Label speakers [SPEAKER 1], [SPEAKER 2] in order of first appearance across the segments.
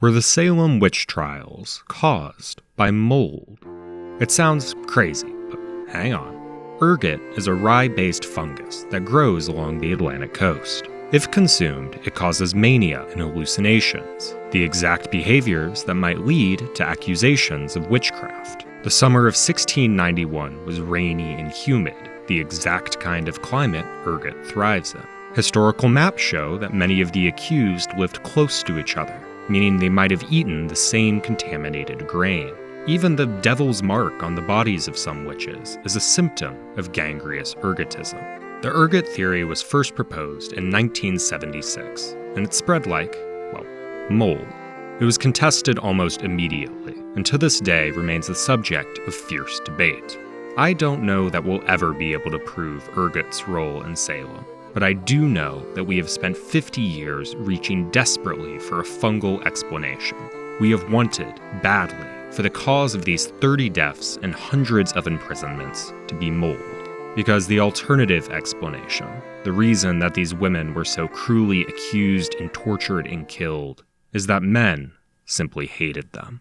[SPEAKER 1] were the Salem witch trials caused by mold? It sounds crazy, but hang on. Ergot is a rye-based fungus that grows along the Atlantic coast. If consumed, it causes mania and hallucinations, the exact behaviors that might lead to accusations of witchcraft. The summer of 1691 was rainy and humid, the exact kind of climate ergot thrives in. Historical maps show that many of the accused lived close to each other, meaning they might have eaten the same contaminated grain. Even the devil's mark on the bodies of some witches is a symptom of gangrenous ergotism. The ergot theory was first proposed in 1976, and it spread like, well, mold. It was contested almost immediately, and to this day remains the subject of fierce debate. I don't know that we'll ever be able to prove ergot's role in Salem, but I do know that we have spent 50 years reaching desperately for a fungal explanation. We have wanted, badly, for the cause of these 30 deaths and hundreds of imprisonments to be mold. Because the alternative explanation, the reason that these women were so cruelly accused and tortured and killed, is that men simply hated them.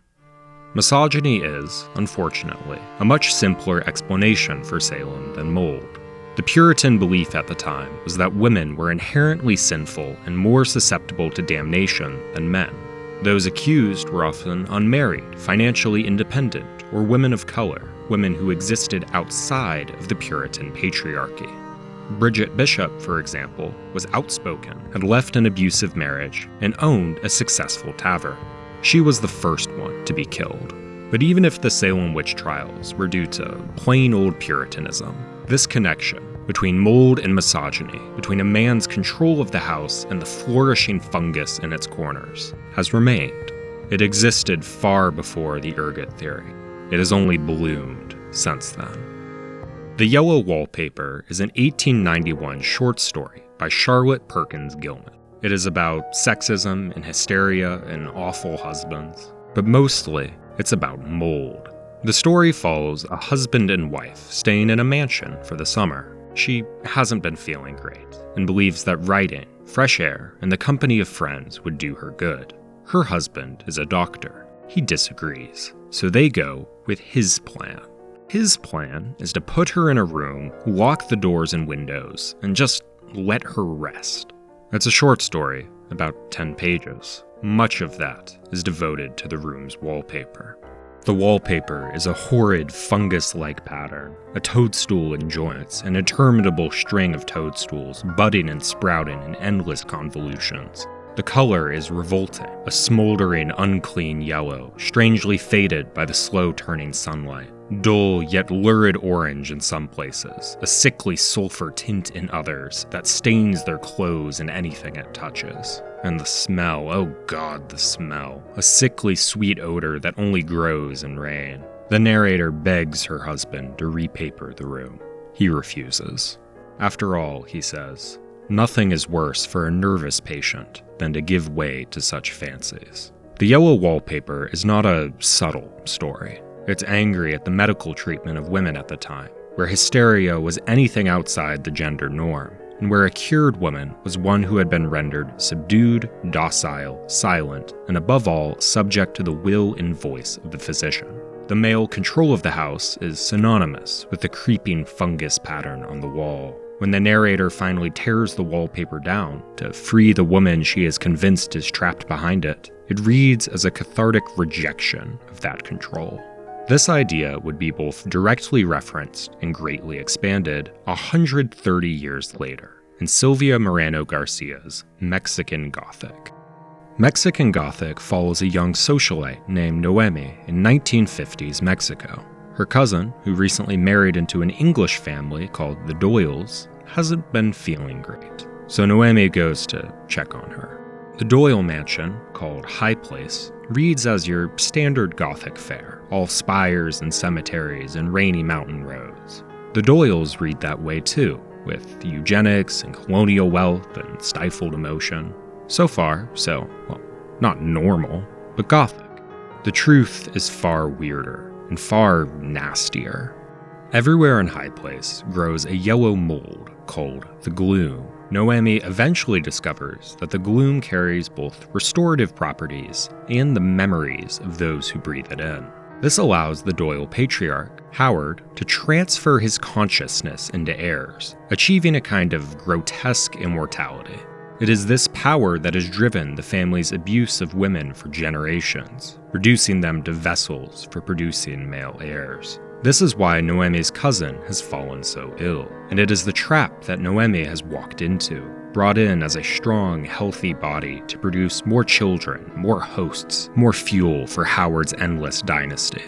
[SPEAKER 1] Misogyny is, unfortunately, a much simpler explanation for Salem than mold. The Puritan belief at the time was that women were inherently sinful and more susceptible to damnation than men. Those accused were often unmarried, financially independent, or women of color, women who existed outside of the Puritan patriarchy. Bridget Bishop, for example, was outspoken, had left an abusive marriage, and owned a successful tavern. She was the first one to be killed. But even if the Salem witch trials were due to plain old Puritanism, this connection between mold and misogyny, between a man's control of the house and the flourishing fungus in its corners, has remained. It existed far before the ergot theory. It has only bloomed since then. The Yellow Wallpaper is an 1891 short story by Charlotte Perkins Gilman. It is about sexism and hysteria and awful husbands, but mostly it's about mold. The story follows a husband and wife staying in a mansion for the summer. She hasn't been feeling great and believes that writing, fresh air, and the company of friends would do her good. Her husband is a doctor. He disagrees, so they go with his plan. His plan is to put her in a room, lock the doors and windows, and just let her rest. It's a short story, about 10 pages. Much of that is devoted to the room's wallpaper. The wallpaper is a horrid fungus-like pattern, a toadstool in joints, an interminable string of toadstools budding and sprouting in endless convolutions. The color is revolting, a smoldering, unclean yellow, strangely faded by the slow-turning sunlight. Dull yet lurid orange in some places, a sickly sulfur tint in others that stains their clothes and anything it touches. And the smell, oh God, the smell. A sickly sweet odor that only grows in rain. The narrator begs her husband to repaper the room. He refuses. After all, he says, nothing is worse for a nervous patient than to give way to such fancies. The Yellow Wallpaper is not a subtle story. It's angry at the medical treatment of women at the time, where hysteria was anything outside the gender norm, and where a cured woman was one who had been rendered subdued, docile, silent, and above all, subject to the will and voice of the physician. The male control of the house is synonymous with the creeping fungus pattern on the wall. When the narrator finally tears the wallpaper down to free the woman she is convinced is trapped behind it, it reads as a cathartic rejection of that control. This idea would be both directly referenced and greatly expanded 130 years later in Silvia Moreno Garcia's Mexican Gothic. Mexican Gothic follows a young socialite named Noemi in 1950s Mexico. Her cousin, who recently married into an English family called the Doyles, hasn't been feeling great, so Noemi goes to check on her. The Doyle mansion, called High Place, reads as your standard Gothic fare, all spires and cemeteries and rainy mountain roads. The Doyles read that way too, with eugenics and colonial wealth and stifled emotion. So far, well, not normal, but Gothic. The truth is far weirder and far nastier. Everywhere in High Place grows a yellow mold called the gloom. Noemi eventually discovers that the gloom carries both restorative properties and the memories of those who breathe it in. This allows the Doyle patriarch, Howard, to transfer his consciousness into heirs, achieving a kind of grotesque immortality. It is this power that has driven the family's abuse of women for generations, reducing them to vessels for producing male heirs. This is why Noemi's cousin has fallen so ill, and it is the trap that Noemi has walked into, brought in as a strong, healthy body to produce more children, more hosts, more fuel for Howard's endless dynasty.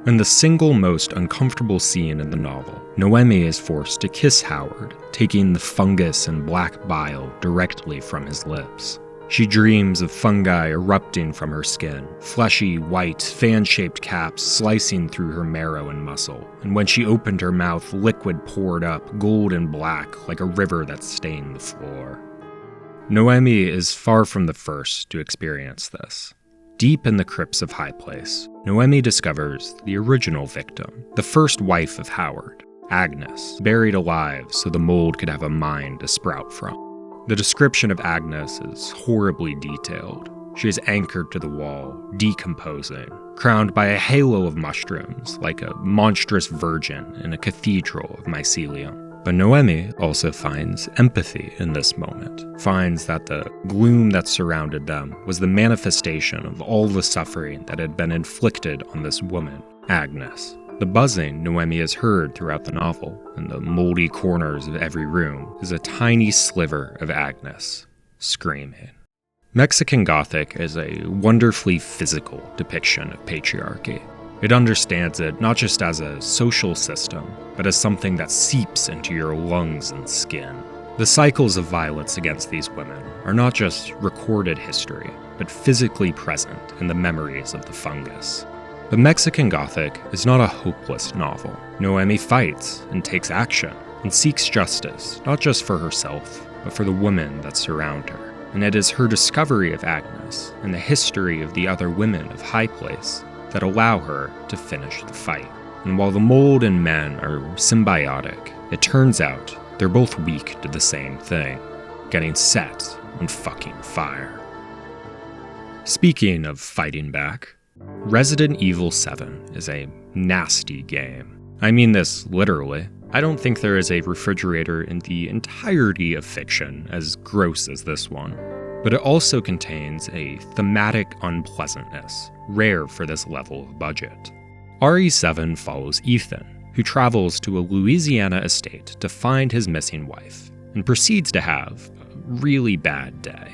[SPEAKER 1] In the single most uncomfortable scene in the novel, Noemi is forced to kiss Howard, taking the fungus and black bile directly from his lips. She dreams of fungi erupting from her skin, fleshy, white, fan-shaped caps slicing through her marrow and muscle, and when she opened her mouth, liquid poured up, gold and black, like a river that stained the floor. Noemi is far from the first to experience this. Deep in the crypts of High Place, Noemi discovers the original victim, the first wife of Howard, Agnes, buried alive so the mold could have a mind to sprout from. The description of Agnes is horribly detailed. She is anchored to the wall, decomposing, crowned by a halo of mushrooms like a monstrous virgin in a cathedral of mycelium. But Noemi also finds empathy in this moment, finds that the gloom that surrounded them was the manifestation of all the suffering that had been inflicted on this woman, Agnes. The buzzing Noemi has heard throughout the novel, in the moldy corners of every room, is a tiny sliver of Agnes, screaming. Mexican Gothic is a wonderfully physical depiction of patriarchy. It understands it not just as a social system, but as something that seeps into your lungs and skin. The cycles of violence against these women are not just recorded history, but physically present in the memories of the fungus. But Mexican Gothic is not a hopeless novel. Noemi fights and takes action and seeks justice, not just for herself, but for the women that surround her. And it is her discovery of Agnes and the history of the other women of High Place that allow her to finish the fight. And while the mold and men are symbiotic, it turns out they're both weak to the same thing, getting set on fucking fire. Speaking of fighting back, Resident Evil 7 is a nasty game. I mean this literally. I don't think there is a refrigerator in the entirety of fiction as gross as this one, but it also contains a thematic unpleasantness, rare for this level of budget. RE7 follows Ethan, who travels to a Louisiana estate to find his missing wife, and proceeds to have a really bad day.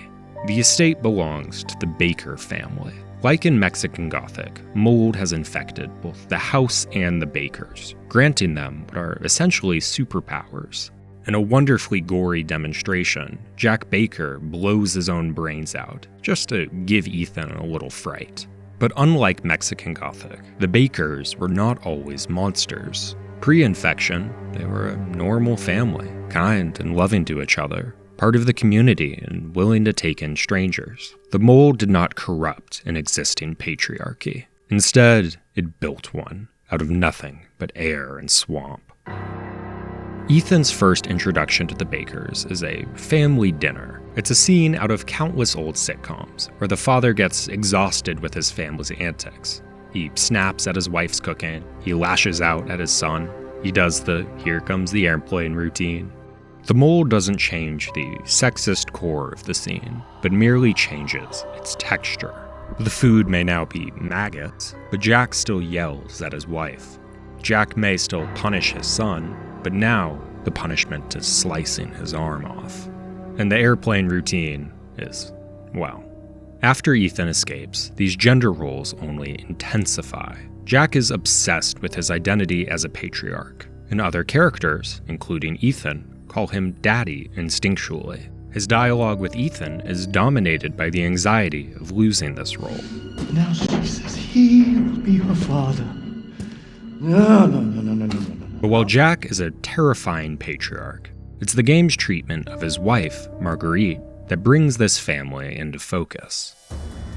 [SPEAKER 1] The estate belongs to the Baker family. Like in Mexican Gothic, mold has infected both the house and the Bakers, granting them what are essentially superpowers. In a wonderfully gory demonstration, Jack Baker blows his own brains out, just to give Ethan a little fright. But unlike Mexican Gothic, the Bakers were not always monsters. Pre-infection, they were a normal family, kind and loving to each other, part of the community and willing to take in strangers. The mold did not corrupt an existing patriarchy. Instead, it built one out of nothing but air and swamp. Ethan's first introduction to the Bakers is a family dinner. It's a scene out of countless old sitcoms, where the father gets exhausted with his family's antics. He snaps at his wife's cooking, he lashes out at his son, he does the "here comes the airplane" routine. The mold doesn't change the sexist core of the scene, but merely changes its texture. The food may now be maggots, but Jack still yells at his wife. Jack may still punish his son, but now the punishment is slicing his arm off. And the airplane routine is, well. After Ethan escapes, these gender roles only intensify. Jack is obsessed with his identity as a patriarch, and other characters, including Ethan, call him Daddy instinctually. His dialogue with Ethan is dominated by the anxiety of losing this role.
[SPEAKER 2] Now she says he will be her father. No.
[SPEAKER 1] But while Jack is a terrifying patriarch, it's the game's treatment of his wife, Marguerite, that brings this family into focus.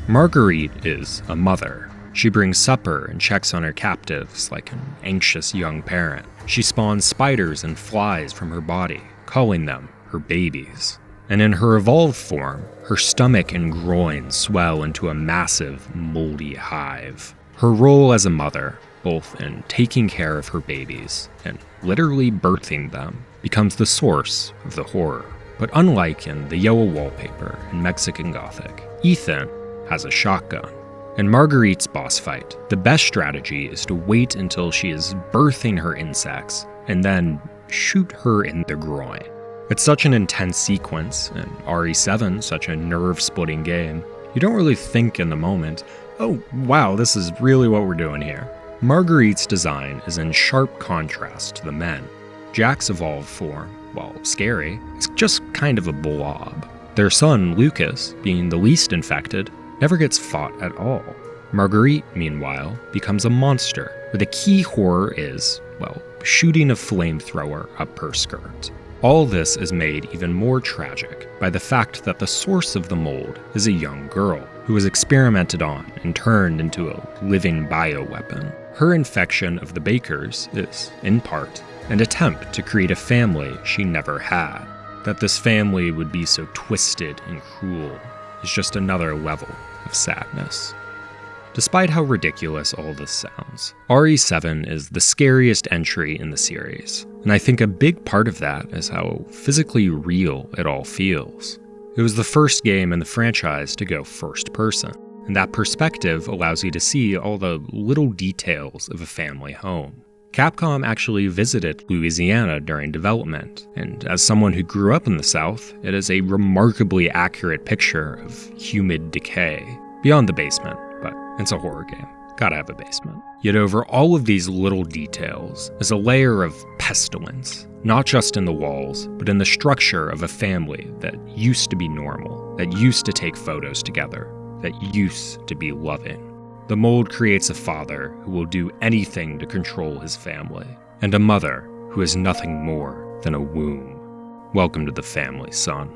[SPEAKER 1] Marguerite is a mother. She brings supper and checks on her captives like an anxious young parent. She spawns spiders and flies from her body, calling them her babies. and in her evolved form, her stomach and groin swell into a massive, moldy hive. Her role as a mother, both in taking care of her babies and literally birthing them, becomes the source of the horror. But unlike in the Yellow Wallpaper and Mexican Gothic, Ethan has a shotgun. In Marguerite's boss fight, the best strategy is to wait until she is birthing her insects and then shoot her in the groin. It's such an intense sequence, and RE7 such a nerve-splitting game, you don't really think in the moment, oh wow, this is really what we're doing here. Marguerite's design is in sharp contrast to the men. Jack's evolved form, while scary, is just kind of a blob. Their son, Lucas, being the least infected, never gets fought at all. Marguerite, meanwhile, becomes a monster, where the key horror is, well, shooting a flamethrower up her skirt. All this is made even more tragic by the fact that the source of the mold is a young girl who was experimented on and turned into a living bioweapon. Her infection of the bakers is, in part, an attempt to create a family she never had. That this family would be so twisted and cruel is just another level of sadness. Despite how ridiculous all this sounds, RE7 is the scariest entry in the series, and I think a big part of that is how physically real it all feels. It was the first game in the franchise to go first person, and that perspective allows you to see all the little details of a family home. Capcom actually visited Louisiana during development, and as someone who grew up in the South, it is a remarkably accurate picture of humid decay. Beyond the basement, but it's a horror game. Gotta have a basement. Yet over all of these little details is a layer of pestilence, not just in the walls, but in the structure of a family that used to be normal, that used to take photos together, that used to be loving. The mold creates a father who will do anything to control his family, and a mother who is nothing more than a womb. Welcome to the family, son.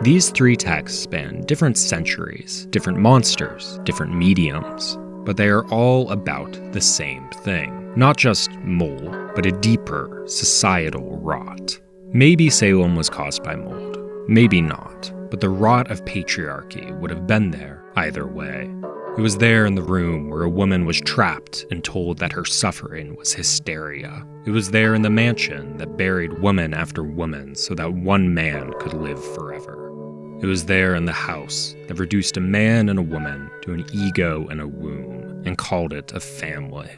[SPEAKER 1] These three texts span different centuries, different monsters, different mediums, but they are all about the same thing. Not just mold, but a deeper societal rot. Maybe Salem was caused by mold, maybe not, but the rot of patriarchy would have been there either way. It was there in the room where a woman was trapped and told that her suffering was hysteria. It was there in the mansion that buried woman after woman so that one man could live forever. It was there in the house that reduced a man and a woman to an ego and a womb and called it a family.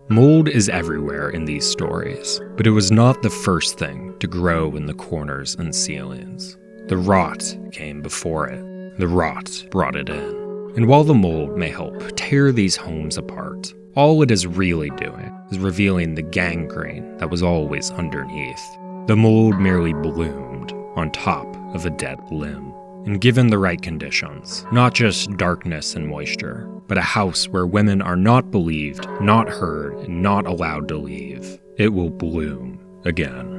[SPEAKER 1] Mold is everywhere in these stories, but it was not the first thing to grow in the corners and ceilings. The rot came before it. The rot brought it in. And while the mold may help tear these homes apart, all it is really doing is revealing the gangrene that was always underneath. The mold merely bloomed on top of a dead limb. And given the right conditions, not just darkness and moisture, but a house where women are not believed, not heard, and not allowed to leave, it will bloom again.